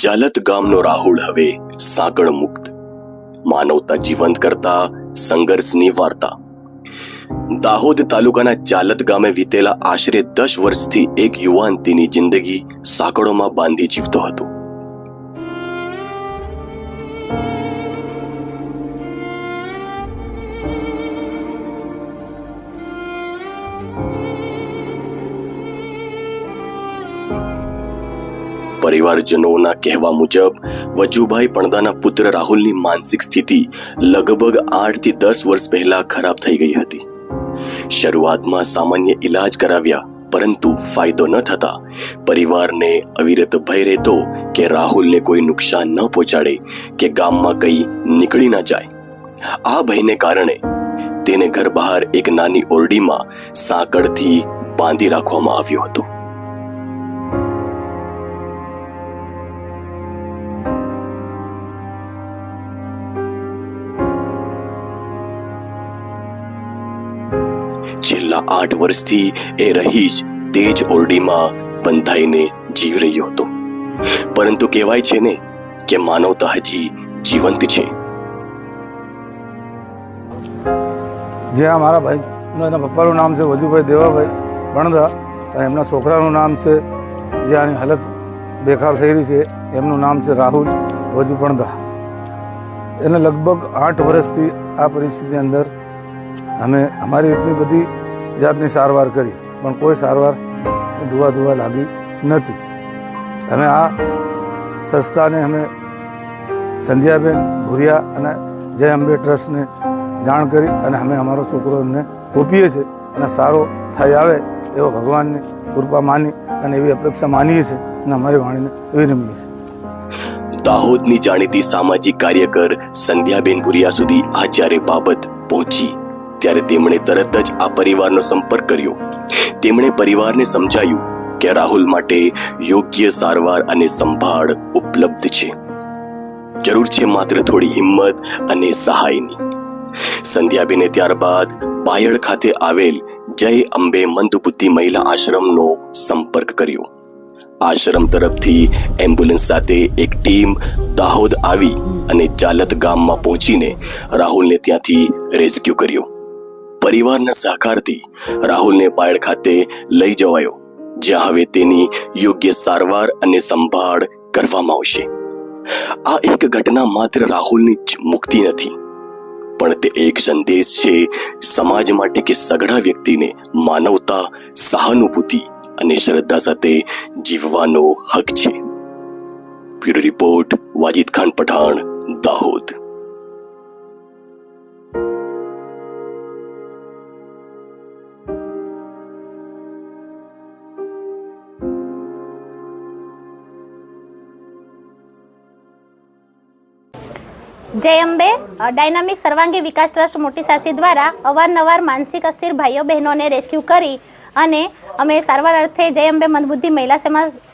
જાલત ગામનો રાહુલ હવે સાંકળ મુક્ત, માનવતા જીવંત કરતા સંઘર્ષની વાર્તા। દાહોદ તાલુકાના જાલત ગામે વીતેલા આશરે 10 વર્ષથી એક યુવાન તેની જિંદગી સાંકળોમાં બાંધી જીવતો હતો। પરિવારજનોના કહેવા મુજબ વજુભાઈ પણદાના પુત્ર રાહુલની માનસિક સ્થિતિ લગભગ 8 થી 10 વર્ષ પહેલા ખરાબ થઈ ગઈ હતી। શરૂઆતમાં સામાન્ય ઇલાજ કરાવ્યા, પરંતુ ફાયદો ન થતા પરિવારને અવિરત ભય રહેતો કે રાહુલને કોઈ નુકસાન ન પહોંચાડે કે ગામમાં કંઈ નીકળી ન જાય। આ ભયને કારણે તેને ઘર બહાર એક નાની ઓરડીમાં સાંકળથી બાંધી રાખવામાં આવ્યો હતો। છેલ્લા 8 વર્ષથી એ રહીશ તે જ ઓરડીમાં બંધાઈને જીવી રહ્યો હતો, પરંતુ કહેવાય છે ને કે માનવતા હજી જીવંત છે। જે આ મારા ભાઈ એના પપ્પાનું નામ છે વજુભાઈ દેવાભાઈ પણદા, એમના છોકરાનું નામ છે, જે આની હાલત બેકાર થઈ રહી છે, એમનું નામ છે રાહુલ વજુ પણદા। એને લગભગ 8 વર્ષથી આ પરિસ્થિતિ અંદર અમે અમારી એટલી બધી જાતની સારવાર કરી, પણ કોઈ સારવાર દુવા લાગી નથી। અમે આ સંસ્થાને અમે સંધ્યાબેન ભુરિયા અને જય અંબે ટ્રસ્ટને જાણ કરી અને અમે અમારો છોકરો એમને સોંપીએ છીએ અને સારો થઈ આવે એવો ભગવાનની કૃપા માની અને એવી અપેક્ષા માનીએ છીએ અને અમારી વાણીને વિનમીએ છીએ। દાહોદની જાણીતી સામાજિક કાર્યકર સંધ્યાબેન ભુરિયા સુધી આ જ્યારે બાબત પહોંચી ત્યારે તેમણે તરત જ આ પરિવારનો સંપર્ક કર્યો। તેમણે પરિવારને સમજાયું કે રાહુલ માટે યોગ્ય સારવાર અને સંભાળ ઉપલબ્ધ છે, જરૂર છે માત્ર થોડી હિંમત અને સહાયની। સંધ્યાબેને ત્યારબાદ બાયડ ખાતે આવેલ જય અંબે મંદબુદ્ધિ મહિલા આશ્રમનો સંપર્ક કર્યો। આશ્રમ તરફથી એમ્બ્યુલન્સ સાથે એક ટીમ દાહોદ આવી અને જાલત ગામમાં પહોંચીને રાહુલને ત્યાંથી રેસ્ક્યુ કર્યો। પરિવારના સહકારથી રાહુલને બાયડ ખાતે લઈ જવાયો, જ્યાં હવે તેની યોગ્ય સારવાર અને સંભાળ કરવામાં આવશે। આ એક ઘટના માત્ર રાહુલની જ મુક્તિ નથી, પણ તે એક સંદેશ છે સમાજ માટે કે સગડા વ્યક્તિને માનવતા, સહાનુભૂતિ અને શ્રદ્ધા સાથે જીવવાનો હક છે। Bureau report Wajid Khan Pathan, Dahod. Jai Ambe dynamic સર્વાંગી વિકાસ ટ્રસ્ટ મોટી સારસી દ્વારા અવારનવાર માનસિક અસ્થિર ભાઈઓ બહેનોને રેસ્ક્યુ કરી અને અમે સારવાર અર્થે જય અંબે મંદબુદ્ધિ મહિલા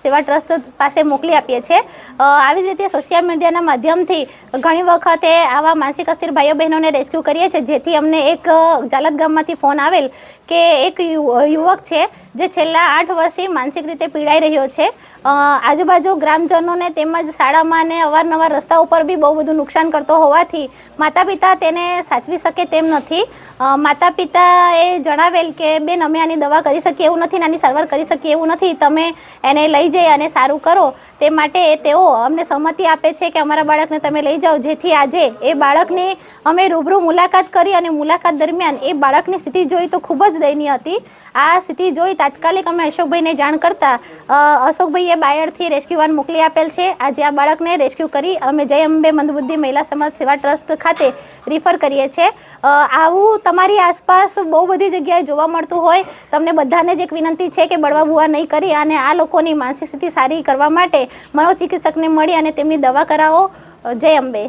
સેવા ટ્રસ્ટ પાસે મોકલી આપીએ છીએ। આવી જ રીતે સોશિયલ મીડિયાના માધ્યમથી ઘણી વખતે આવા માનસિક અસ્થિર ભાઈઓ બહેનોને રેસ્ક્યુ કરીએ છીએ, જેથી અમને એક જાલત ગામમાંથી ફોન આવેલ કે એક યુવક છે જે છેલ્લા 8 વર્ષથી માનસિક રીતે પીડાઈ રહ્યો છે। આજુબાજુ ગ્રામજનોને તેમજ શાળામાં ને અવારનવાર રસ્તા ઉપર બી બહુ બધું નુકસાન કરતો હોવાથી માતા પિતા તેને સાચવી શકે તેમ નથી। માતા પિતાએ જણાવેલ કે બેન, અમે આની દવા કરી શકીએ એવું નથી, આની સારવાર કરી શકીએ એવું નથી, તમે એને લઈ જઈ અને સારું કરો, તે માટે તેઓ અમને સંમતિ આપે છે કે અમારા બાળકને તમે લઈ જાઓ। જેથી આજે એ બાળકની અમે રૂબરૂ મુલાકાત કરી અને મુલાકાત દરમિયાન એ બાળકની સ્થિતિ જોઈ તો ખૂબ જ દયનીય હતી। આ સ્થિતિ જોઈ તાત્કાલિક અમે અશોકભાઈને જાણ કરતા અશોકભાઈએ બાયડથી રેસ્ક્યુવાન મોકલી આપેલ છે। આજે આ બાળકને રેસ્ક્યુ કરી અમે જય અંબે મંદબુદ્ધિ મહિલા સમાજ સેવા ટ્રસ્ટ ખાતે રિફર કરીએ છીએ। આવું તમારી આસપાસ બહુ બધી જગ્યાએ જોવા મળતું હોય, તમને બધાને જ એક વિનંતી છે કે બળવા બુવા નહીં કરી અને આ લોકોની માનસિક સ્થિતિ સારી કરવા માટે મનોચિકિત્સકને મળી અને તેમની દવા કરાવો। જય અંબે।